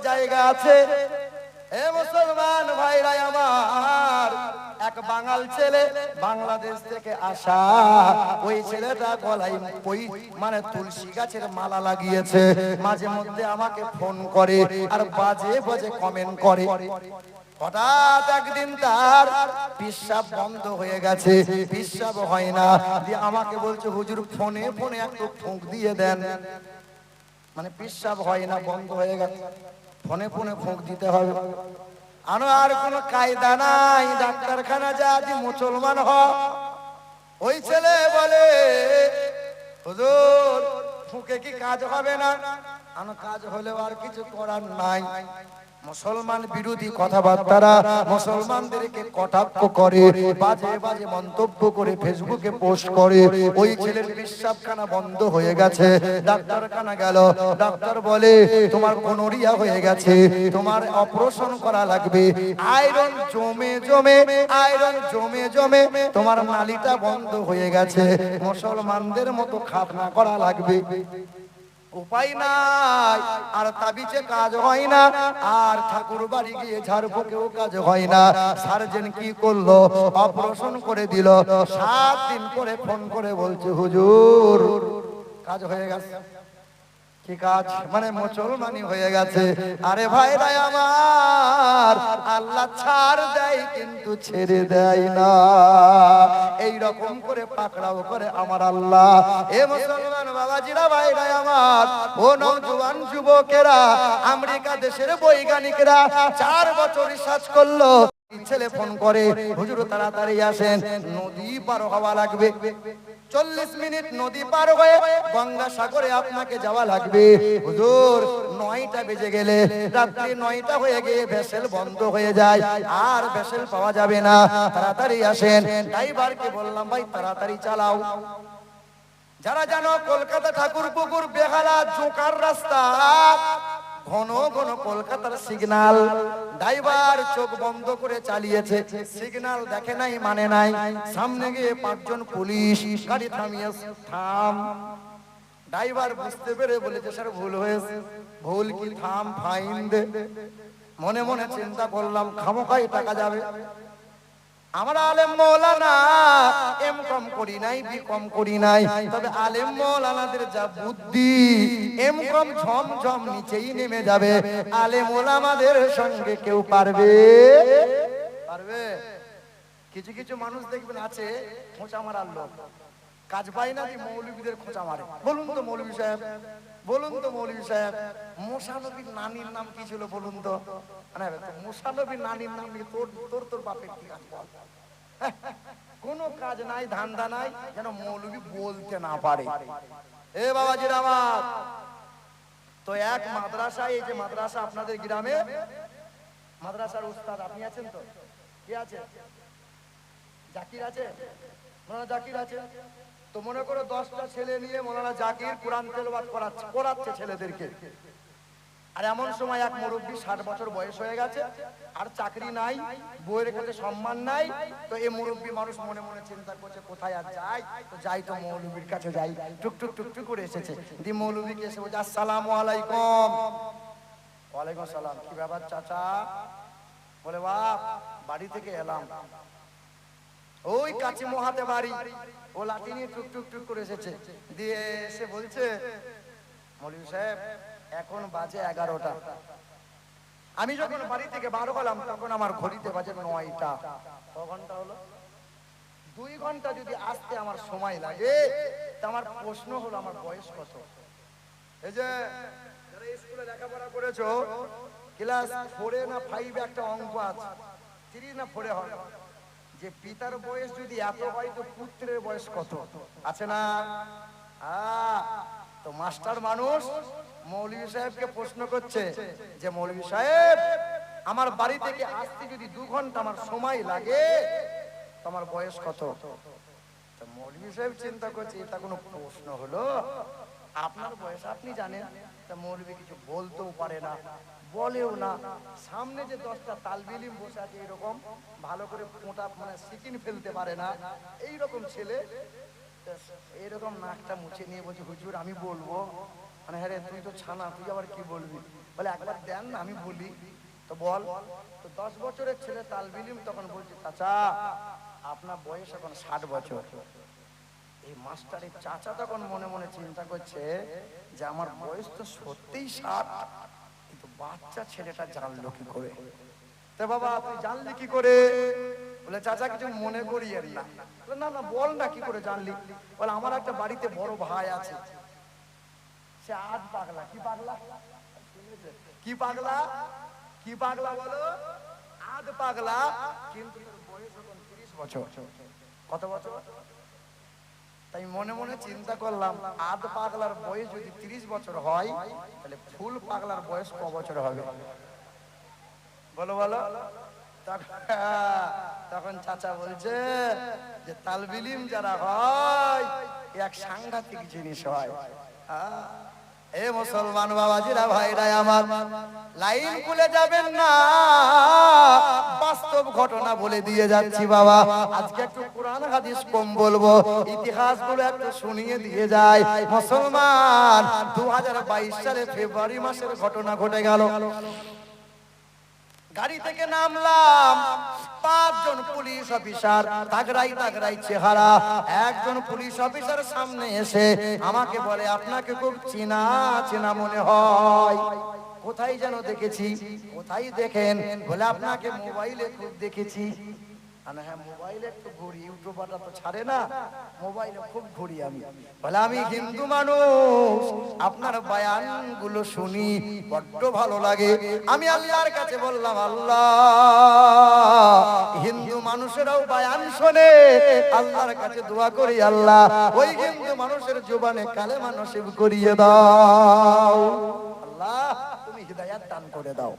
জায়গা আছে। এ মুসলমান ভাইরা আমার, এক বাঙাল ছেলে বাংলাদেশ থেকে আসা, ওই ছেলেটা গলায় মানে তুলসী গাছের মালা লাগিয়েছে। মাঝে মধ্যে আমাকে ফোন করে আর বাজে বাজে কমেন্ট করে। হঠাৎ একদিন তার পেশাব বন্ধ হয়ে গেছে, পেশাব হয় না, দিয়ে আমাকে বলছে হুজুর ফোনে ফোনে একটু ফুঁক দিয়ে দেন। মানে পেশাব হয় না, বন্ধ হয়ে গেছে, ফোনে ফোনে ফুঁক দিতে হবে। আর কোনো কায়দা নাই, ডাক্তারখানা যা, যে মুসলমান হ। ওই ছেলে বলে হুজুর ফুঁকে কি কাজ হবে না? কাজ হলেও আর কিছু করার নাই। মুসলমান বিরোধী কথাবার্তা, মুসলমানদেরকে কটাক্ষ করে, বাজে বাজে মন্তব্য করে ফেসবুকে পোস্ট করে। ওই ছেলের পেশাবখানা বন্ধ হয়ে গেছে। ডাক্তারখানা গেল, ডাক্তার বলে তোমার গনোরিয়া হয়ে গেছে, তোমার অপারেশন করা লাগবে। আয়রন জমে জমে, আয়রন জমে জমে তোমার নালীটা বন্ধ হয়ে গেছে। মুসলমানদের মতো খাতনা করা লাগবে। উপায় নাই, আর তাবিজে কাজ হয় না, আর ঠাকুর বাড়ি গিয়ে ঝাড়ফুঁকেও কাজ হয় না। সার্জন কি করলো? অপারেশন করে দিল। 7 দিন পরে ফোন করে বলছে হুজুর কাজ হয়ে গেছে। কি কাজ? মানে মুসলমানি হয়ে গেছে। আরে ভাইরা আমার, আল্লাহ ছাড় দেয় কিন্তু ছেড়ে দেয় না। এই রকম করে পাকড়াও করে আমার আল্লাহ। এ মুসলমান বাবাজিরা, ভাইরা আমার, ও নওজোয়ান যুবকেরা, আমেরিকা দেশের বৈজ্ঞানিকরা 4 বছর রিসার্চ করলো। ছেলে ফোন করে হুজুর তাড়াতাড়ি আসেন, নদী পার হওয়া লাগবে। 40 মিনিট নদী পার হয়ে গঙ্গা সাগরে আপনাকে যাওয়া লাগবে। হুজুর 9টা বেজে গেলে, রাত্রি 9টা হয়ে গিয়ে ভেসেল বন্ধ হয়ে যায়, আর ভেসেল পাওয়া যাবে না, তাড়াতাড়ি আসেন। ড্রাইভারকে বললাম ভাই তাড়াতাড়ি চালাও। যারা জানো কলকাতা ঠাকুরপুকুর বেহালা জোকার রাস্তা, ঘন ঘন কলকাতার সিগন্যাল, ড্রাইভার চোখ বন্ধ করে চালিয়েছে, সিগন্যাল দেখে নাই, মানে নাই। সামনে গিয়ে 5 জন পুলিশ গাড়ি থামিয়ে থাম। ড্রাইভার বুঝতে পেরে বলেছে স্যার ভুল হয়েছে। ভুল কি? থাম, ফাইন দে। মনে মনে চিন্তা করলাম খামোখাই টাকা যাবে। আমরা আলেম মৌলানা এম কম করি নাই, বি কম করি নাই, তবে আলেম মৌলানাদের যা বুদ্ধি, এম কম ঝমঝম নিচেই নেমে যাবে। আলেম ওলামাদের সঙ্গে কেউ পারবে? পারবে? কিছু কিছু মানুষ দেখবেন আছে খোঁচা মারার লোক, কাজ পায় না, মৌলবীদের খোঁচা মারে। বলুন তো মৌলবী সাহেব, বলুন তো মৌলবী সাহেব, মুসা নবীর নানির নাম কি ছিল বলুন তো? মুসা নবীর নানির নাম নিয়ে তোর তোর বাপের কি কাজ? বল। কোনো কাজ নাই, ধান্দা নাই, যেন মৌলবী বলতে না পারে। এ বাবাজির আমার, তো এক মাদ্রাসা, এই যে মাদ্রাসা আপনাদের গ্রামে, মাদ্রাসার উস্তাদ আপনি আছেন তো? কে আছে? জাকির আছে? মোলানা জাকির আছে তো। মনে করো 10টা ছেলে নিয়ে মোলানা জাকির কোরআন তেলাওয়াত করাচ্ছে ছেলেদেরকে। আর এমন সময় এক মুরব্বী 60 বছর বয়স হয়ে গেছে, আর চাকরি নাই, বউয়ের কাছে সম্মান নাই। তো এই মুরব্বী মানুষ মনে মনে চিন্তা করছে কোথায় আর যাই, তো যাই তো মৌলবীর কাছে যাই। টুকটুক টুকটুক করে এসেছে, দি মৌলবীকে এসে বলছে আসসালামু আলাইকুম। ওয়ালাইকুম আসসালাম। কি ব্যাপার চাচা? বলে বাপ বাড়ি থেকে এলাম, ওই কাছে মহাতে বাড়ি, ও লাঠি নিয়ে টুকটুক টুক করে এসেছে। দিয়ে এসে বলছে মৌলবী সাহেব এখন বাজে 11টা। আমি যখন বাড়ি থেকে বার হলাম তখন আমার ঘড়িতে বাজে 9টা। ক ঘন্টা হলো? 2 ঘন্টা যদি আসতে আমার সময় লাগে, তা আমার প্রশ্ন হলো আমার বয়স কত? এই যে যারা স্কুলে লেখাপড়া করেছো, ক্লাস 4 না 5 একটা অঙ্ক আছে, 3 না 4 হয়, যে পিতার বয়স যদি এত হয় তো পুত্রের বয়স কত? আছে না? তো মাস্টার মানুষ মৌলবী সাহেবকে প্রশ্ন করছে যে মৌলবী সাহেব আমার বাড়ি থেকে আসতে যদি 2 ঘন্টা আমার সময় লাগে, তোমার বয়স কত? তো মৌলবী সাহেব চিন্তা করছে এটা কোনো প্রশ্ন হলো? আপনার বয়স আপনি জানেন। তা মৌলবী কিছু বলতেও পারে না, বলেও না। সামনে যে 10টা তালবিলিম বসে আছে, এরকম ভালো করে মোটা মানে সিকিন ফেলতে পারে না, এইরকম ছেলে এরকম নাকটা মুছে নিয়ে বলছে হুজুর আমি বলবো। মানে হ্যাঁ রে, তুই তো ছানা, তুই আবার কি বলবি? বলে একবার দেন না, আমি বলি। তো বল। তো 10 বছরের ছেলে তালবিলিম তখন বলছে, চাচা আপনার বয়স এখন 60 বছর। এই মাস্টারের চাচা তখন মনে মনে চিন্তা করছে যে আমার বয়স তো সত্যিই 60, কিন্তু বাচ্চা ছেলেটা জানলো কি করে? তো বাবা তুই জানলি কি করে? বলে চাচা কিছু মনে করিয়েন না। না না বল না কি করে জানলি? বলে আমার একটা বাড়িতে বড় ভাই আছে, সে আধ পাগলা। কি পাগলা? কি পাগলা? কি পাগলা বলো? আধ পাগলা, কিন্তু তার বয়স এখন 30 বছর। কত বছর? তাই মনে মনে চিন্তা করলাম, আধ পাগলার বয়স যদি 30 বছর হয়, তাহলে ফুল পাগলার বয়স ক বছর হবে? বলো বলো। তখন চাচা বলছে যে তালবিলিম যারা হয় এক সাংঘাতিক জিনিস হয়। এ মুসলমান বাবাজিরা ভাইরা আমার, লাইন ভুলে যাবেন না, বাস্তব ঘটনা বলে দিয়ে যাচ্ছি বাবা। আজকে একটু কোরআন হাদিস কম বলবো, ইতিহাস গুলো একটু শুনিয়ে দিয়ে যায়। মুসলমান 2022 সালে ফেব্রুয়ারি মাসের ঘটনা ঘটে গেল। গাড়ি থেকে নামলাম, 5 জন পুলিশ অফিসার, তাগড়াই তাগড়াই চেহারা। একজন পুলিশ অফিসার সামনে এসে আমাকে বলে, আপনাকে খুব চেনা চেনা মনে হয়, কোথায় যেন দেখেছি। কোথায় দেখেন? বলে আপনাকে মোবাইলে খুব দেখেছি। হ্যাঁ মোবাইলে একটু ঘুরি, ইউটিউবাররা তো ছাড়ে না, মোবাইলে খুব ঘুরি আমি। বলে আমি হিন্দু মানুষ, আপনার বয়ান গুলো শুনি, বড্ড ভালো লাগে। আমি আল্লাহর কাছে বললাম, আল্লাহ হিন্দু মানুষেরাও বয়ান শোনে, আল্লাহর কাছে দোয়া করি, আল্লাহ ওই হিন্দু মানুষের জবানে কালেমা নসিব করিয়ে দাও, আল্লাহ তুমি হিদায়াত দান করে দাও।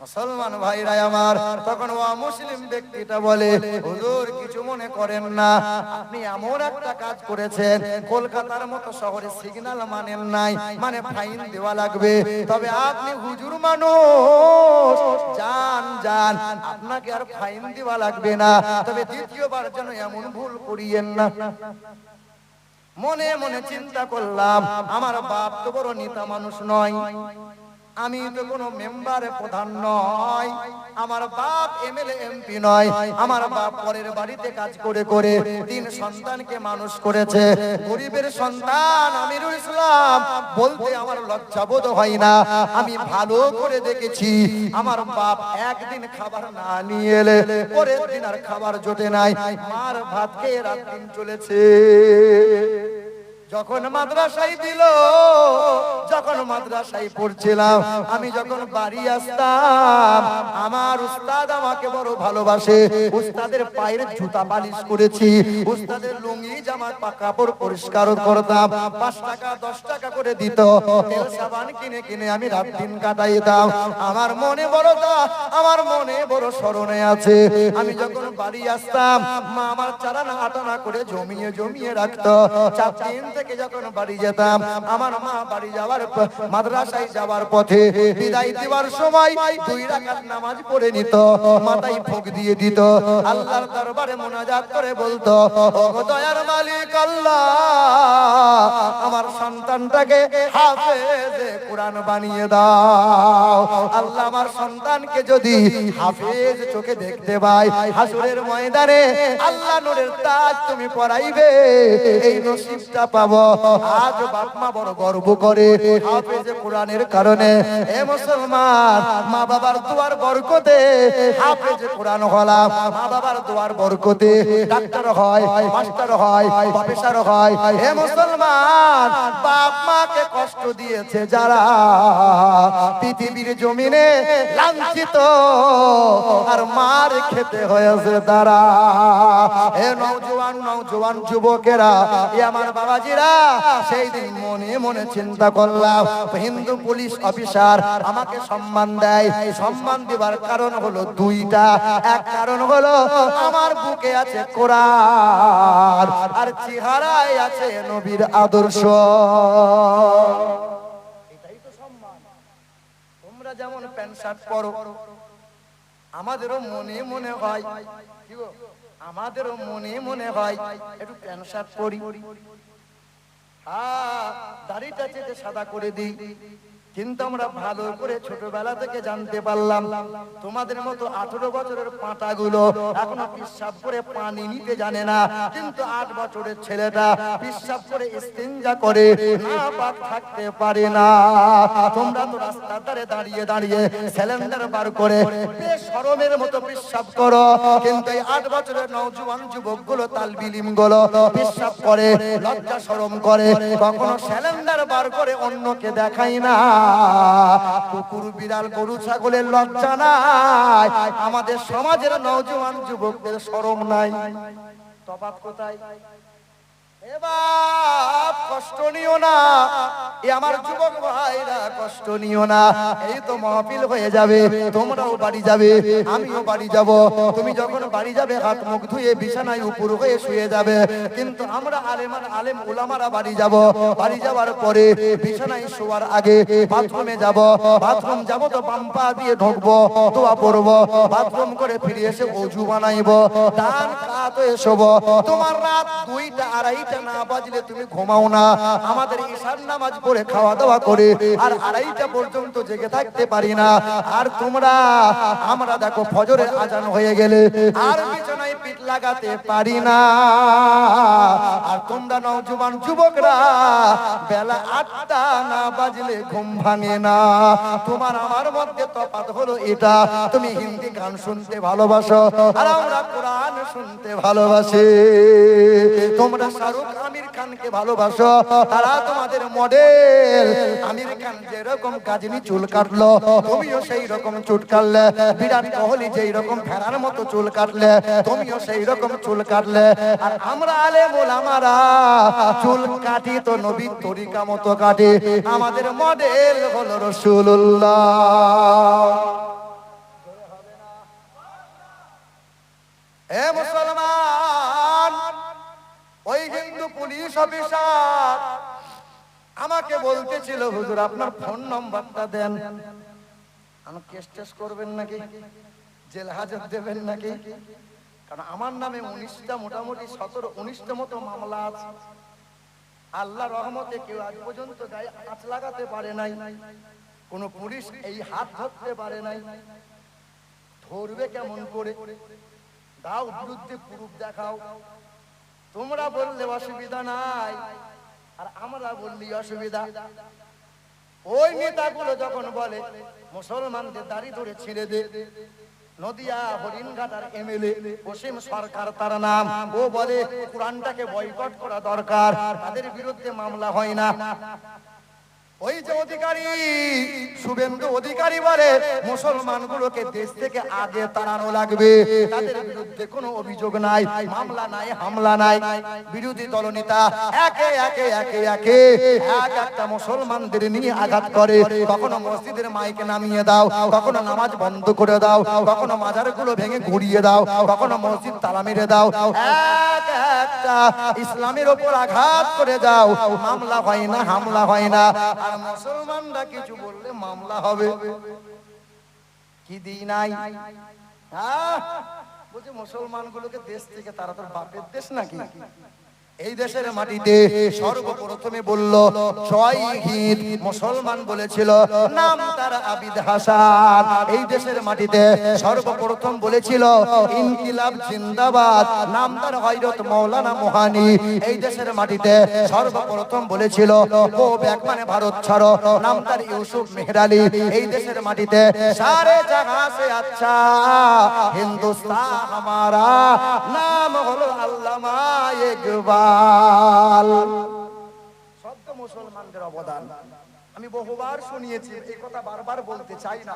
মুসলমান ভাইরা আমার, তখন ও মুসলিম ব্যক্তিটা বলে, হুজুর কিছু মনে করেন না, আপনি এমন একটা কাজ করেছেন, কলকাতার মতো শহরে সিগন্যাল মানেন নাই, মানে ফাইন দেওয়া লাগবে, তবে আপনি হুজুর মানুষ, যান যান, আপনাকে আর ফাইন দেওয়া লাগবে না, তবে দ্বিতীয়বার যেন এমন ভুল করিয়েন না। মনে মনে চিন্তা করলাম, আমার বাপ তো বড় নেতা মানুষ নয়, আমি তো কোনো মেম্বারে প্রধান নয়, আমার বাপ এমএলএ এমপি নয়, আমার বাপ পরের বাড়িতে কাজ করে করে 3 সন্তানকে মানুষ করেছে, গরিবের সন্তান আমিরুল ইসলাম বলতে আমার লজ্জাবোধ হয় না। আমি ভালো করে দেখেছি, আমার বাপ একদিন খাবার না নিয়ে এলে পরের দিন আর খাবার জোটে নাই, মার ভাত খেয়ে রাত দিন চলেছে। যখন মাদ্রাসায় দিল, যখন মাদ্রাসায় পড়ছিলাম, আমি যখন বাড়ি আসতাম, আমার উস্তাদ আমাকে বড় ভালোবাসে, উস্তাদের পায়ের জুতা পালিশ করেছি, উস্তাদের লুঙ্গি জামা কাপড় পরিষ্কার করতাম, 5 টাকা 10 টাকা করে দিত, তেল সাবান কিনে কিনে আমি রাত দিন কাটাইতাম। আমার মনে বড় আমার মনে বড় স্মরণে আছে, আমি যখন বাড়ি আসতাম, মা আমার চারানা আটানা করে জমিয়ে জমিয়ে রাখতো। 4 দিন থেকে যখন বাড়ি যেতাম, আমার মা বাড়ি যাওয়ার মাদ্রাসায় যাওয়ার পথে বিদায় দেওয়ার সময় 2 রাকাত নামাজ পড়ে নিত, মাথায় ফুঁক দিয়ে দিত, আল্লাহর দরবারে মুনাজাত করে বলতো, ওগো দয়ার মালিক আল্লাহ, আমার সন্তানটাকে হাফেজে কোরআন বানিয়ে দাও। আল্লাহ আমার সন্তানকে যদি হাফেজ চোখে দেখতে পাই, হাসরের ময়দানে আল্লাহ নূরের তাজ তুমি পরাইবে, এই নসিবটা পাবো। আজ বাপ মা বড় গর্ব করে হাফেজে কোরআনের কারণে। এ মুসলমান, মা বাবার দোয়ার বরকতে হাফেজে কোরআন হলাম, মা বাবার দোয়ার বরকতে ডাক্তার হয়, মাস্টার হয়, প্রফেসর হয়। হে মুসলমান, বাপ মাকে কষ্ট দিয়েছে যারা, পৃথিবীর জমিনে লাঞ্ছিত আর মার খেতে হয়েছে তারা। হে নওজোয়ান নওজোয়ান যুবকেরা, এ আমার বাবাজিরা, সেই দিন মনে মনে চিন্তা করলাম, হিন্দু পুলিশ অফিসার আমাকে সম্মান দেয়, সম্মান দেওয়ার কারণ হলো 2টা। এক কারণ হলো আমার বুকে আছে কোরআন, আর চেহারায় আছে নবীর আদর্শ। এটাই তো সম্মান। তোমরা যেমন প্যান্ট শার্ট পরো, আমাদেরও মনে মনে হয়, কি গো, আমাদেরও মনে মনে হয় একটু প্যান্ট শার্ট পরি, দাড়িটা চেটে সাদা করে দিই, কিন্তু আমরা ভালো করে ছোটবেলা থেকে জানতে পারলাম তোমাদের মতো 18 বছরের পাঁটাগুলো এখনো পিশাব করে পানি নিতে জানে না, কিন্তু 8 বছরের ছেলেটা পিশাব করে ইস্তিনজা করে না পাক থাকতে পারে না। তোমরা তো রাস্তার ধারে দাঁড়িয়ে দাঁড়িয়ে সিলিন্ডার বার করে বেশরমের মতো পিশাব করো, কিন্তু এই 8 বছরের নওজোয়ান যুবকগুলো তালবিলিম গুলো পিশাব করে লজ্জা শরম করে, কখনো সিলিন্ডার বার করে অন্যকে দেখায় না। কুকুর বিড়াল গরু ছাগলের লজ্জা নাই, আমাদের সমাজের নওজোয়ান যুবকদের শরম নাই। তফাৎ কোথায়? এবার কষ্ট নিও না, আমার যুবক ভাইরা কষ্ট নিও না, এই তো মাহফিল হয়ে যাবে, তোমরাও বাড়ি যাবে, আমিও বাড়ি যাব। তুমি যখন বাড়ি যাবে হাত মুখ ধুয়ে বিছানায় উপর হয়ে শুয়ে যাবে, কিন্তু আমরা আলেম উলামারা বাড়ি যাব। বাড়ি যাওয়ার পরে বিছানায় শোয়ার আগে বাথরুমে যাব, বাথরুম যাব তো বাম পা দিয়ে ঢুকবো, দোয়া পড়বো, বাথরুম করে ফিরে এসে ওযু বানাইবো, ডান কাত হয়ে শোবো। তোমার রাত 2টা 2:30 না বাজলে তুমি ঘুমাও না, আমাদের ঈশার নামাজ পড়ে খাওয়া দাওয়া করে আর 2:30 পর্যন্ত জেগে থাকতে পারি না। আর তোমরা আমরা দেখো ফজরের আজান হয়ে গেলে আর বিছানায় পিঠ লাগাতে পারি না। আর তোমরা নওজোয়ান যুবকরা বেলা 8টা না বাজলে ঘুম ভাঙে না। তোমার আমার মধ্যে তফাৎ হলো এটা, তুমি হিন্দি গান শুনতে ভালোবাসো আর আমরা কোরআন শুনতে ভালোবাসি। তোমরা শাহরুখ আমির খানকে ভালোবাসো, তারা তোমাদের মডেল। আমির খান যেরকম কাজনী চুল কাটলো তুমিও সেই রকম চুল কাটলে, বিরাট কোহলি যেই রকম ফেরার মতো চুল কাটলে তুমিও সেই রকম চুল কাটলে। আর আমরা আলেম ওলামারা চুল কাটি তো নবীর তরিকা মতো কাটি, আমাদের মডেল হলো রাসূলুল্লাহ। এ মুসলমান, ওই হিন্দু পুলিশ অফিসার আমাকে বলতেছিল হুজুর আপনার ফোন নম্বরটা দেন। আমি কেস টেস করবেন নাকি, জেল হাজত দেবেন নাকি? কারণ আমার নামে 19টা মোটামুটি 17-19টা মতো মামলা আছে। আল্লাহ রহমতে কেউ আজ পর্যন্ত গায়ে আঁচ লাগাতে পারে নাই, কোন পুলিশ এই হাত ধরতে পারে নাই। ধরবে কেমন করে? দাও বিরুদ্ধে প্রুফ দেখাও। তোমরা বললে অসুবিধা নাই আর আমরা বললি অসুবিধা। ওই নেতাগুলো যখন বলে মুসলমানদের দাড়ি ধরে ছিঁড়ে দে, নদিয়া হরিণঘাটার এমএলএ অসীম সরকার তার নাম, ও বলে কোরআনটাকে বয়কট করা দরকার, তাদের বিরুদ্ধে মামলা হয় না। ওই যে অধিকারী শুভেন্দু অধিকারী বলে মুসলমানগুলোকে দেশ থেকে আগে তাড়ানো লাগবে, তাদের বিরুদ্ধে কোনো অভিযোগ নাই, মামলা নাই, হামলা নাই। বিরোধী দলনেতা একে একে একে একে এক একটা মুসলমানদের নিয়ে আঘাত করে, কখনো মসজিদের মাইকে নামিয়ে দাও, কখনো নামাজ বন্ধ করে দাও, কখনো মাজারগুলো ভেঙে ঘুরিয়ে দাও, কখনো মসজিদ তালা মেরে দাও, এক একটা ইসলামের ওপর আঘাত করে দাও। মামলা হয় না, হামলা হয় না। আর মুসলমানরা কিছু বললে মামলা হবে। কি দিই নাই? বলছে মুসলমানগুলোকে দেশ থেকে, তারা তোর বাপের দেশ নাকি? এই দেশের মাটিতে সর্বপ্রথমে বলল জয় হিন্দ, মুসলমান বলেছিল, নাম তার আবিদ হাসান। এই দেশের মাটিতে সর্বপ্রথম বলেছিল ইনকিলাব জিন্দাবাদ, নাম তার হযরত মাওলানা মুহানি। এই দেশের মাটিতে সর্বপ্রথম বলেছিল ও ব্যাক মানে ভারত ছাড়ো, নাম তার ইউসুফ মেহরালি। এই দেশের মাটিতে সারে জাহাঁ সে আচ্ছা হিন্দুস্তান হামারা, নাম হলো আল্লামা ইকবাল। সব মুসলমানদের অবদান আমি বহুবার শুনিয়েছি, এই কথা বারবার বলতে চাই না।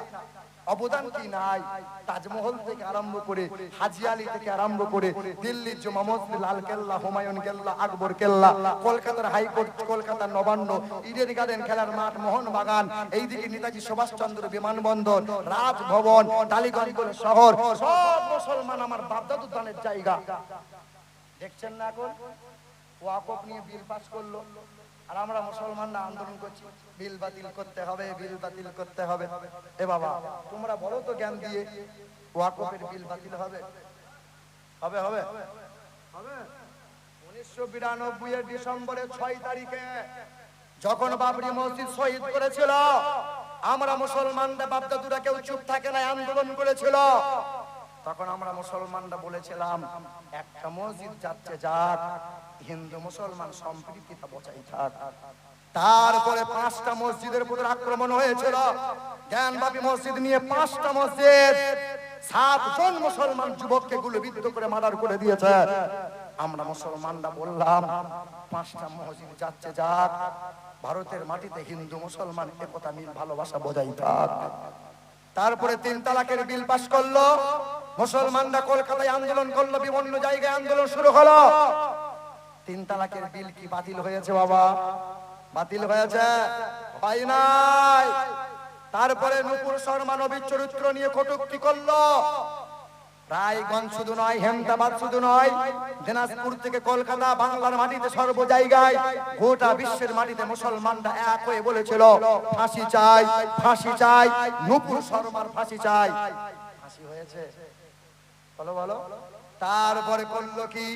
অবদান কি নাই? তাজমহল থেকে আরম্ভ করে, হাজি আলী থেকে আরম্ভ করে, দিল্লির জুমা মসজিদ, লাল কেল্লা, হুমায়ুন কেল্লা, আকবর কেল্লা, কলকাতার হাইকোর্ট, কলকাতার নবান্ন, ইডেন গার্ডেন খেলার মাঠ, মোহন বাগান, এইদিকে নেতাজি সুভাষচন্দ্র বিমানবন্দর, রাজভবন, টালিগঞ্জ শহর, সব মুসলমান আমার বাপদাদুর দানের জায়গা। দেখছেন না এখন ওয়াকফ নিয়ে বিল পাস করলো, আর আমরা মুসলমানরা আন্দোলন করছি বিল বাতিল করতে হবে, বিল বাতিল করতে হবে। এ বাবা তোমরা বলো তো জ্ঞান দিয়ে, ওয়াকফের বিল বাতিল হবে? হবে হবে হবে? 1992 এর ডিসেম্বরের 6 তারিখে যখন বাবরি মসজিদ শহীদ করেছিল, আমরা মুসলমানরা বাপদাদুরা কেউ চুপ থাকে না, আন্দোলন করেছিল। তখন আমরা মুসলমানরা বলেছিলাম একটা মসজিদ যাচ্ছে যাক, হিন্দু মুসলমান সম্প্রীতিটা বজায় থাক। তারপরে 5টা মসজিদের উপর আক্রমণ হয়েছিল। জ্ঞানবাপী মসজিদ নিয়ে 5টা মসজিদ, 7 জন মুসলমান যুবককে গুলিবিদ্ধ করে মার্ডার করে দিয়েছে। আমরা মুসলমানরা বললাম 5টা মসজিদ যাচ্ছে যাক, ভারতের মাটিতে হিন্দু মুসলমান একতা মিল ভালোবাসা বজায় থাক। তারপরে 3 তালাকের বিল পাস করলো। মুসলমানরা কলকাতায় আন্দোলন করলো, বিভিন্ন জায়গায় আন্দোলন শুরু হলো। 3 তালাকের বিল কি বাতিল হয়েছে বাবা? বাতিল হয়েছে? হয় নাই। তারপরে নূপুর শর্মা নবীর চরিত্র নিয়ে কটূক্তি করলো। রায়গঞ্জ শুধু নয়, হেমদাবাদ শুধু নয়, দিনাজপুর থেকে কলকাতা, বাংলার মাটিতে সর্ব জায়গায়, গোটা বিশ্বের মাটিতে মুসলমানরা এক হয়ে বলেছিল ফাঁসি চাই, ফাঁসি চাই, নূপুর শর্মার ফাঁসি চাই। ফাঁসি হয়েছে? বলো বলো। তারপরে করলো কি?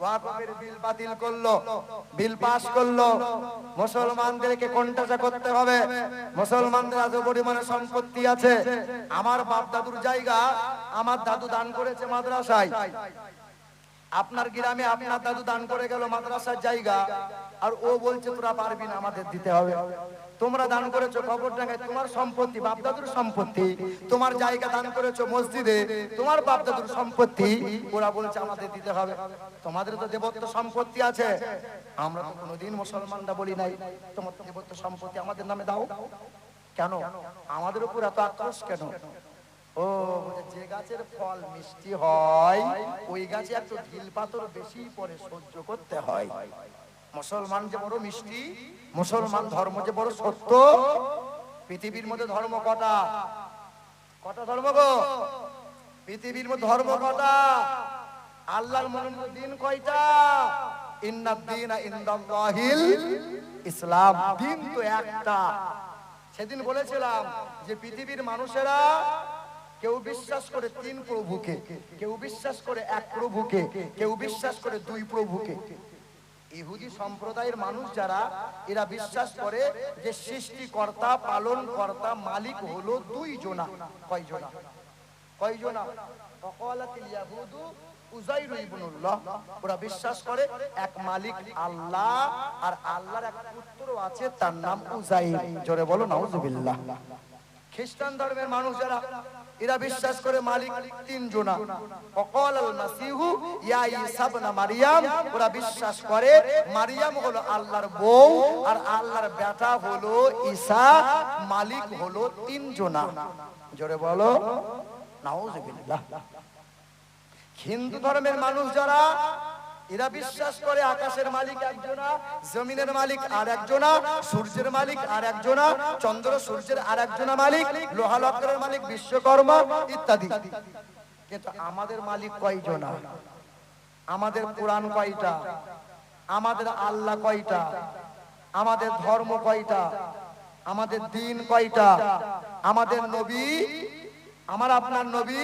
ওয়াকফের বিল বাতিল করলো, বিল পাস করলো। মুসলমানদেরকে কোনটা করতে হবে? মুসলমানদের এত পরিমাণে সম্পত্তি আছে। আমার বাপ দাদুর জায়গা আমার দাদু দান করেছে মাদ্রাসায়, আপনার গ্রামে আপনার দাদু দান করে গেল মাদ্রাসার জায়গা, আর ও বলছে তোরা পারবি না, আমাদের দিতে হবে। তোমরা দান করেছো কবরডাঙ্গায়, তোমার সম্পত্তি, বাপ দাদুর সম্পত্তি। তোমার জায়গা দান করেছো মসজিদে, তোমার বাপ দাদুর সম্পত্তি। ওরা বলছে আমাদের দিতে হবে। তোমাদের তো দেবত্ব সম্পত্তি আছে। আমরা তো কোনোদিন মুসলমানরা বলি নাই তোমার দেবত্ব সম্পত্তি আমাদের নামে দাও। কেন আমাদের উপর এত আক্রোশ কেন? ও যে গাছের ফল মিষ্টি হয় ওই গাছে একটু ঢিল পাথর বেশি পরে সহ্য করতে হয়। মুসলমান যে বড় মিষ্টি, মুসলমান ধর্ম যে বড় সত্য। পৃথিবীর মধ্যে ধর্ম কটা? কটা ধর্ম গো? পৃথিবীর মধ্যে ধর্ম কটা? আল্লাহর মনোনীত দিন কয়টা? ইন্নাদ-দীনা ইনদাল্লাহিল ইসলাম। দিন তো একটা। সেদিন বলেছিলাম যে পৃথিবীর মানুষেরা কেউ বিশ্বাস করে 3 প্রভুকে, কেউ বিশ্বাস করে 1 প্রভুকে, কেউ বিশ্বাস করে 2 প্রভুকে। ইহুদি সম্প্রদায়ের মানুষ যারা, এরা বিশ্বাস করে যে সৃষ্টিকর্তা, পালন কর্তা, মালিক হলো 2 জনা। কয় জনা? কয় জনা? ফাকালাতিল ইয়াহুদু উযাইর ইবনুল্লাহ। ওরা বিশ্বাস করে এক মালিক আল্লাহ, আর আল্লাহর এক পুত্র আছে তার নাম উযাইর। জোরে বলো নাউযুবিল্লাহ। খ্রিস্টান ধর্মের মানুষ যারা, এরা বিশ্বাস করে মালিক 3 জনা। ফাকালাল মাসিহু ইয়া ঈসা ইবনে মারইয়াম। ওরা বিশ্বাস করে মারইয়াম হলো আল্লাহর বউ, আর আল্লাহর বেটা হলো ঈসা। মালিক হলো 3 জনা। জোরে বলো নাউযুবিল্লাহ। হিন্দু ধর্মের মানুষ যারা, এরা বিশ্বাস করে আকাশের মালিক একজনা, জমিনের মালিক আর একজনা, সূর্যের মালিক আর একজনা, চন্দ্র সূর্যের আর একজনা মালিক, লোহা লক্করের মালিক বিশ্বকর্মা ইত্যাদি। কিন্তু আমাদের মালিক কয়জনা? আমাদের কোরআন কয়টা? আমাদের আল্লাহ কয়টা? আমাদের ধর্ম কয়টা? আমাদের দিন কয়টা? আমাদের নবী, আমার আপনার নবী,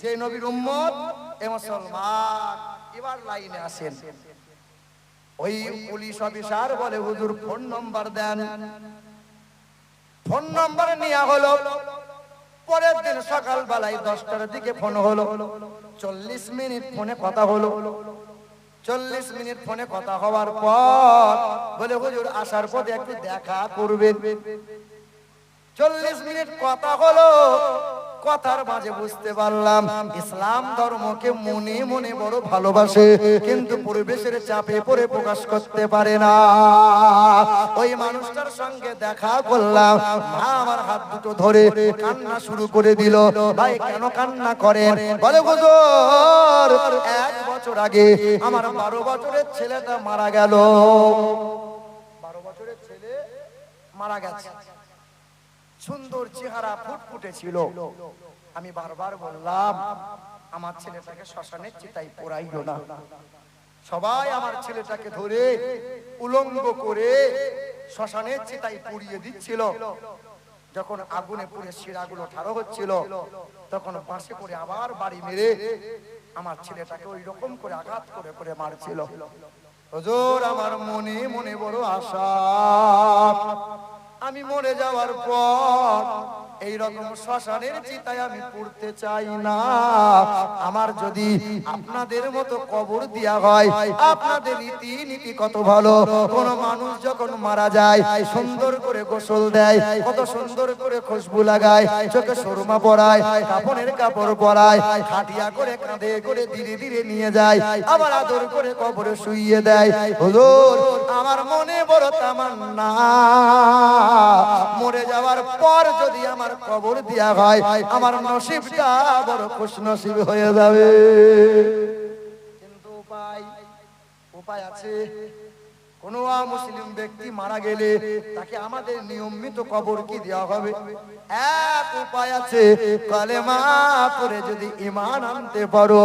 যে নবীর উম্মত এ মুসলমান। এবার লাইনে আসেন। ওই পুলিশ অফিসার বলে হুজুর ফোন নম্বর দেন। ফোন নম্বর নেওয়া হলো। পরের দিন সকাল বেলায় 10টার দিকে ফোন হলো। 40 মিনিট ফোনে কথা হলো। 40 মিনিট ফোনে কথা হওয়ার পর বলে হুজুর আসার পথে একটু দেখা করবেন। 40 মিনিট কথা হলো। কথার মাঝে বুঝতে পারলাম ইসলাম ধর্মকে মনে মনে বড় ভালোবাসে, কিন্তু পরিবেশের চাপে পড়ে প্রকাশ করতে পারে না। ওই মানুষটার সঙ্গে দেখা করলাম। মা আমার হাত দুটো ধরে কান্না শুরু করে দিল। ভাই কেন কান্না করেন? বলে হুজুর 1 বছর আগে আমার 12 বছরের ছেলেটা মারা গেল। 12 বছরের ছেলে মারা গেছে। সুন্দর চেহারা, ফুটফুটে ছিল। আমি বারবার বললাম আমার ছেলেটাকে শ্মশানের চিতায় পোড়াইলো না। সবাই আমার ছেলেটাকে ধরে উলঙ্গ করে শ্মশানের চিতায় পুড়িয়ে দিচ্ছিল। যখন আগুনে পুড়ে শিরাগুলো ঠাড়ো হচ্ছিল, তখন বাঁশে করে আবার বাড়ি মেরে আমার ছেলেটাকে ওই রকম করে আঘাত করে করে মারছিল। হুজুর আমার মনে মনে বড় আশা, আমি মরে যাওয়ার পর এই রকম শ্মশানের চিতায় আমি পড়তে চাই না। আমার যদি আপনাদের মতো কবর দেয়া হয়, আপনাদের রীতি কত ভালো। কোন মানুষ যখন মারা যায় সুন্দর করে গোসল দেয়, কত সুন্দর করে খুশবু লাগায়, চোখে সুরমা পরায়, কাপড়ের কাপড় পরায়, খাটিয়া করে কাঁধে করে ধীরে ধীরে নিয়ে যায়, আবার আদর করে কবরে শুইয়ে দেয়। হুজুর আমার মনে বড় তামান্না, মরে যাওয়ার পর যদি আমার কবর দেয়া হয়, আমার নসিবটা বড় খুশনসিব হয়ে যাবে। কিন্তু উপায় আছে। কোন মুসলিম ব্যক্তি মারা গেলে তাকে আমাদের নিয়মিত কবর কি দেওয়া হবে? এক উপায় আছে, কালেমা পড়ে যদি ঈমান আনতে পারো।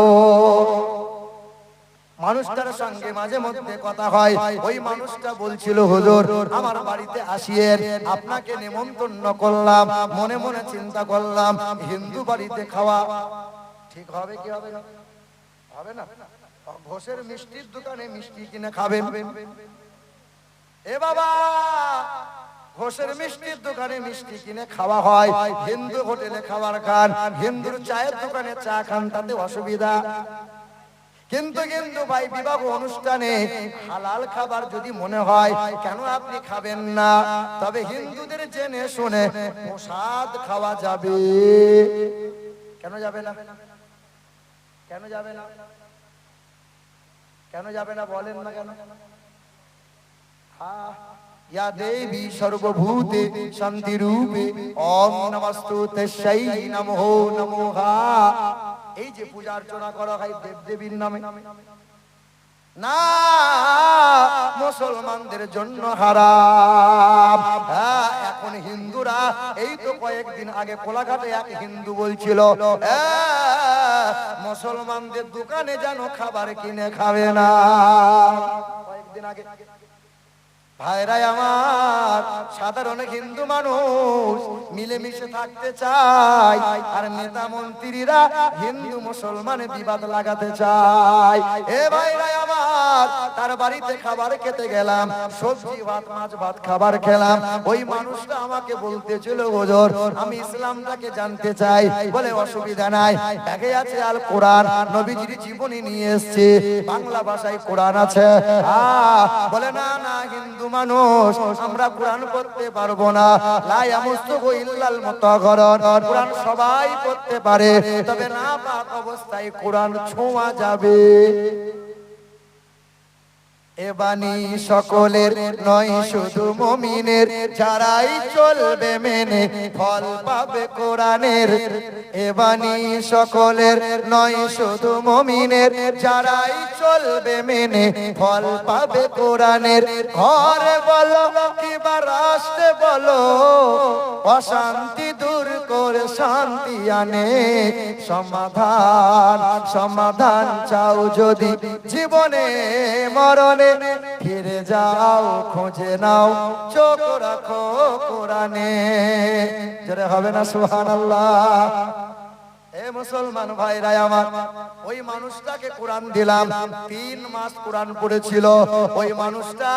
মানুষটার সঙ্গে মাঝে মধ্যে কথা হয়, ওই মানুষটা বলছিল হুজুর আমার বাড়িতে আসিয়েন, আপনাকে নিমন্ত্রণ করলাম, মনে মনে চিন্তা করলাম হিন্দু বাড়িতে খাওয়া ঠিক হবে কি হবে না? হবে না। ঘোষের মিষ্টির দোকানে মিষ্টি কিনে খাবেন। এ বাবা, ঘোষের মিষ্টির দোকানে মিষ্টি কিনে খাওয়া হয়, হিন্দু হোটেলে খাবার খান, হিন্দুর চায়ের দোকানে চা খান, তাতে অসুবিধা? কিন্তু ভাই বিবাহ অনুষ্ঠানে হালাল খাবার যদি মনে হয়, কেন আপনি খাবেন না? তবে হিন্দুদের জেনে শুনে প্রসাদ খাওয়া যাবে। কেন যাবে না? কেন যাবে না? কেন যাবে না বলেন না কেন? ইয়া দেবী সর্বভূতে শান্তি রূপে ওম নমস্তুতে সেই নমঃ নমঃ। এই যে পূজা অর্চনা করা হয় দেবদেবীর নামে, না মুসলমানদের জন্য হারাম। হ্যাঁ, এখন হিন্দুরা, এই তো কয়েকদিন আগে কোলাঘাটে এক হিন্দু বলছিল মুসলমানদের দোকানে যেন খাবার কিনে খাবে না। কয়েকদিন আগে ভাইরাই আমার, সাধারণ হিন্দু মানুষ মিলেমিশে থাকতে চায়, আর নেতা মন্ত্রীরা হিন্দু মুসলমানের বিবাদ লাগাতে চায়। এ ভাইরাই আমার, তার বাড়িতে খাবার খেতে গেলাম, সবজি ভাত মাছ ভাত খাবার খেলাম, ওই মানুষটা আমাকে বলতেছিল হুজুর আমি ইসলামটাকে জানতে চাই। বলে অসুবিধা নাই, ব্যাগে আছে আল কোরআন, নবীজির জীবনী নিয়ে এসেছে, বাংলা ভাষায় কোরআন আছে। বলে না না, হিন্দু মানুষ আমরা কোরআন পড়তে পারবো না, লা ইয়ামুসুহু ইল্লাল মুতাহহারুন, কোরআন সবাই পড়তে পারে, তবে না পাক অবস্থায় কোরআন ছোঁয়া যাবে। এ বাণী সকলের নয় শুধু মুমিনের, যারাই চলবে মেনে ফল পাবে কোরআনের। এ বাণী সকলের নয় শুধু মুমিনের, যারাই চলবে মেনে ফল পাবে কোরআনের। ঘরে বলো কিংবা রাষ্ট্রে বলো, অশান্তি দূর করে শান্তি আনে। সমাধান চাও যদি জীবনে মরণে, ফিরে যাও খুঁজে নাও চোখ রাখো কোরআনে। জোরে হবে না সুবহানাল্লাহ? এ মুসলমান ভাইরা আমার, ওই মানুষটাকে কোরআন দিলাম, 3 মাস কোরআন পড়েছিল। ওই মানুষটা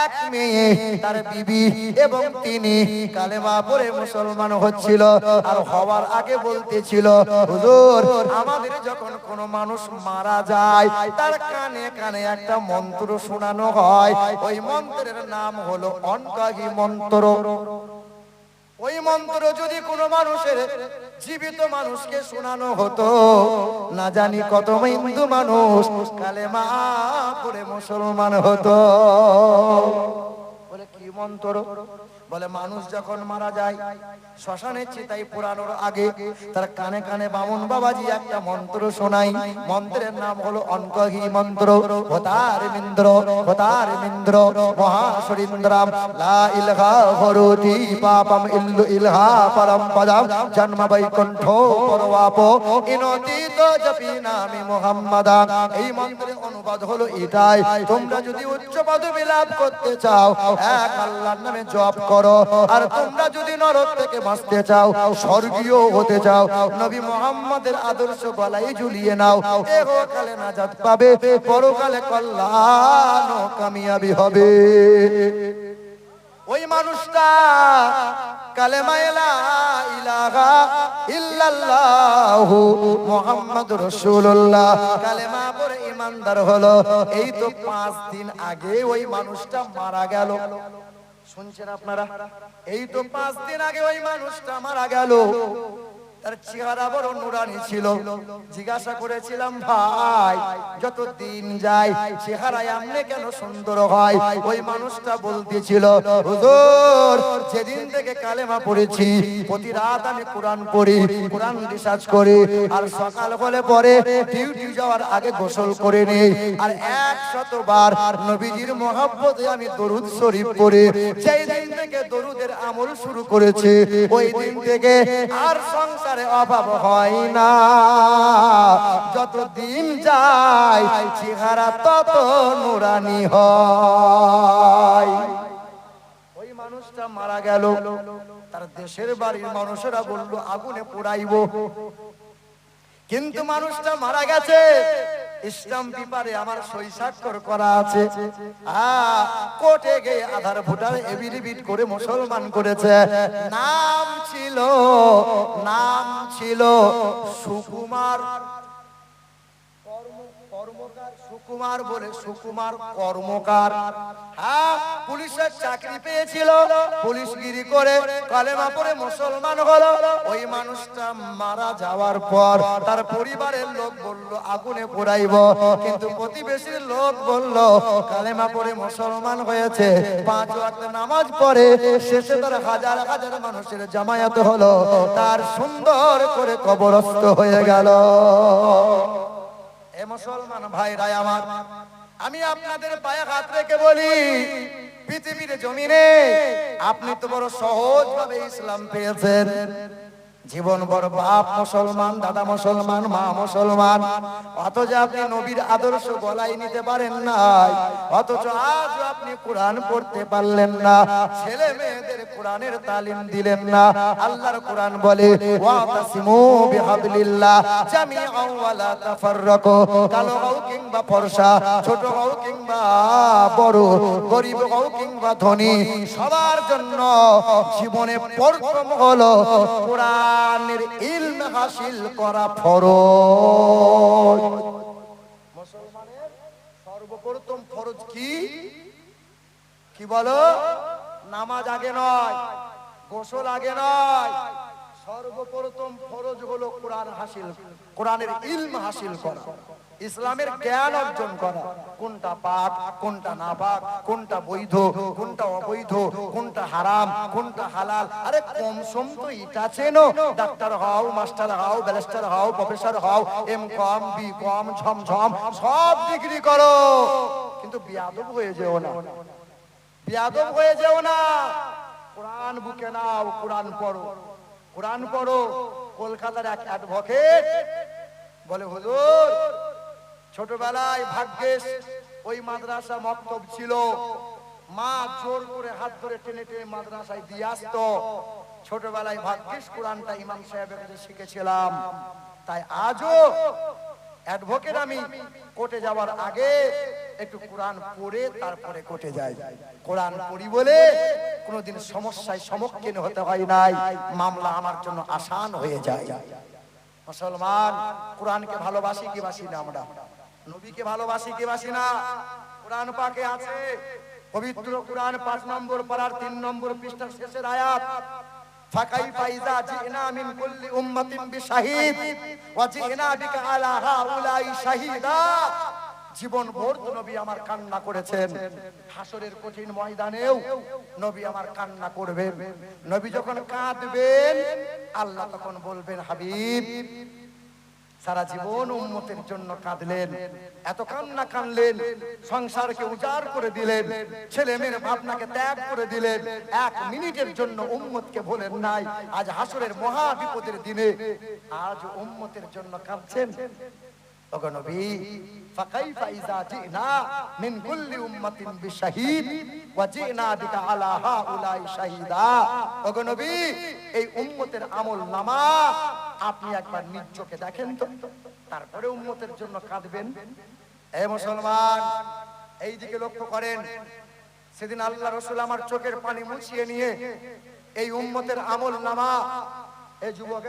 এক মেয়ে, তার বিবি, এবং তিনি কালেমা পড়ে মুসলমান হচ্ছিল। আর হওয়ার আগে বলতেছিল হুজুর আমাদের যখন কোন মানুষ মারা যায়, তার কানে কানে একটা মন্ত্র শোনানো হয়, ওই মন্ত্রের নাম হলো অনকাহি মন্ত্র। ওই মন্ত্র যদি কোনো মানুষের জীবিত মানুষকে শোনানো হতো, না জানি কত হিন্দু মানুষ কালেমা পড়ে মুসলমান হতো। বলে কি মন্ত্র? বলে মানুষ যখন মারা যায়, শ্মশানের চিতায় পোড়ানোর আগে তার কানে কানে বামুন বাবাজি একটা মন্ত্র শোনাই, মন্ত্রের নাম হলো অনকাহি মন্ত্র। হতার মিন্দ্র মহাসুরিন্দ্রাম লা ইলাহা হরতি পাপম ইল্লু ইলহা পরম পদম জন্ম বৈকুণ্ঠ পরবাপ ইনতিত জপি নামি মুহাম্মাদান। এই মন্ত্রের অনুবাদ হলো এটাই, তোমরা যদি উচ্চ পদবি লাভ করতে চাও, এক আল্লাহর নামে জপ করো। আর তোমরা যদি নরক থেকে বাঁচতে চাও, স্বর্গীয় হতে চাও, নবী মুহাম্মদের আদর্শ গলায় ঝুলিয়ে নাও। ইহকালে নাজাত পাবে, পরকালে কল্যাণ ও কামিয়াবি হবে। ওই মানুষটা কালেমা লা ইলাহা ইল্লাল্লাহু মুহাম্মাদুর রাসূলুল্লাহ কালেমা পড়ে ঈমানদার হলো। এই তো 5 দিন আগে ওই মানুষটা মারা গেল। শুনছেন আপনারা? এই তো 5 দিন আগে ওই মানুষটা মারা গেল। তার চেহারা বড় নুরানি ছিল। জিজ্ঞাসা করেছিলাম, ভাই যত দিন যায় চেহারা এমনি কেন সুন্দর হয়? ওই মানুষটা বলতেছিল, হুজুর যেদিন থেকে কালেমা পড়েছি প্রতি রাত আমি কোরআন পড়ি, কোরআন রিসার্চ করি, আর সকাল হলে পরে ডিউটি যাওয়ার আগে গোসল করে নেই, আর 100 বার নবীজির মহব্বতে আমি দরুদ শরীফ পড়ি। যেই দিন থেকে দরুদের আমল শুরু করেছি ওই দিন থেকে আর সংসার অভাব হয় না। যত দিন যায় চেহারা তত নুরানি হয়। ওই মানুষটা মারা গেল। তার দেশের বাড়ির মানুষেরা বলল আগুনে পোড়াইবো, কিন্তু মানুষটা মারা গেছে। ইসলাম পেপারে আমার সই স্বাক্ষর করা আছে। কোর্টে গিয়ে আধার ভোটার এফিডেভিট করে মুসলমান করেছে। নাম ছিল সুকুমার সুকুমার বলে, সুকুমার কর্মকার। পুলিশের চাকরি পেয়েছিল, পুলিশগিরি করে কালেমা পড়ে মুসলমান হলো। ওই মানুষটা মারা যাওয়ার পর তার পরিবারের লোক বলল আগুনে পোড়াইব, কিন্তু প্রতিবেশীর লোক বলল কালেমা পড়ে মুসলমান হয়েছে, 5 ওয়াক্ত নামাজ পড়ে, শেষে তার হাজার হাজার মানুষের জামায়াত হলো, তার সুন্দর করে কবরস্থ হয়ে গেল। এ মুসলমান ভাইরা আমার, আমি আপনাদের পায়ে হাত রেখে বলি, পৃথিবীর জমিনে আপনি তো বড় সহজ ভাবে ইসলাম পেয়েছেন। জীবন বড় বাপ মুসলমান, দাদা মুসলমান, মা মুসলমান, অথচ আপনি নবীর আদর্শ গলায় নিতে পারেন নাই। অথচ আজ আপনি কোরআন পড়তে পারলেন না, ছেলে মেয়েদের কোরআনের তালিম দিলেন না। আল্লাহর কোরআন বলে ওয়াতাসিমু বিহাবলিল্লাহ জামিআন ওয়া লা তাফাররাকু। কালো হও কিংবা ফর্সা, ছোট হও কিংবা বড়, গরিব হও কিংবা ধনী, সবার জন্য জীবনে প্রথম হলো কোরআন ইলম হাসিল করা ফরজ। মুসলমানের সর্বপ্রথম ফরজ কি? কি বলো? নামাজ আগে নয়, গোসল আগে নয়, সর্বপ্রথম ফরজ হলো কোরআন হাসিল, কোরআনের ইলম হাসিল করা, ইসলামের জ্ঞান অর্জন করা। কোনটা পাক, কোনটা না পাক, কোনটা বৈধ, কোনটা অবৈধ, কোনটা হারাম, কোনটা হালাল। আরে কম সম তো এটা চেনো। ডাক্তার হও, মাস্টার হও, ব্যারিস্টার হও, প্রফেসর হও, এম.কম, বি.কম, ঝমঝম সব ডিগ্রি করো, কিন্তু বেয়াদব হয়ে যেও না, বেয়াদব হয়ে যেও না। কোরআন বুকে নাও, কোরআন পড়ো, কোরআন পড়ো। কলকাতার এক অ্যাডভোকেট বলে, হুজুর ছোটবেলায় ভাগ্যেশ ওই মাদ্রাসা মক্তব ছিল, মা জোর করে হাত ধরে টেনে টেনে মাদ্রাসায় দিয়ে আসতো। ছোটবেলায় ভাগ্যেশ কোরআনটা ইমাম সাহেবের কাছে শিখেছিলাম, তাই আজও অ্যাডভোকেট আমি কোর্টে যাওয়ার আগে একটু কোরআন পড়ে তারপরে কোর্টে যাই। কোরআন পড়ি বলে কোনোদিন সমস্যায় সম্মুখীন হতে হয় নাই, মামলা আমার জন্য আসান হয়ে যায়। মুসলমান কোরআনকে ভালোবাসি কি বাসি না? আমরা নবীকে ভালোবাসি কি বাসি না? কোরআন পাকে আছে, পবিত্র কোরআন 5 নম্বর পারার 3 নম্বর পৃষ্ঠার শেষের আয়াত, ফাকাইফা ইযা জিনা মিন কুল্লি উম্মাতিন বিশাহিদ ওয়া জিনা বিকা আলা হাউলাই শাহিদা। জীবন ভর নবী আমার কান্না করেছেন, হাসরের কঠিন ময়দানেও নবী আমার কান্না করবেন। নবী যখন কাঁদবেন আল্লাহ তখন বলবেন, হাবিব সারা জীবন উম্মতের জন্য কাঁদলেন, এত কান্না কানলেন, সংসারকে উজাড় করে দিলেন, ছেলে মেয়ের ভাবনাকে ত্যাগ করে দিলেন, 1 মিনিটের জন্য উম্মতকে ভোলেন নাই। আজ হাসরের মহা বিপদের দিনে আজ উম্মতের জন্য কাঁদছেন। ওগো নবী ফাকাইফা ইযা জিনা মিন কুল্লি উম্মাতিন বিশাহীদ ওয়া জিনা বিকা আলা হাউলাই শাহীদা। ওগো নবী এই উম্মতের আমলনামা আপনি একবার নিজ চোখে দেখেন তো, তারপরে উম্মতের জন্য কাঁদবেন। হে মুসলমান, এই দিকে লক্ষ্য করেন। সেদিন আল্লাহ রাসূল আমার চোখের পানি মুছিয়ে নিয়ে এই উম্মতের আমলনামা, এই যুবক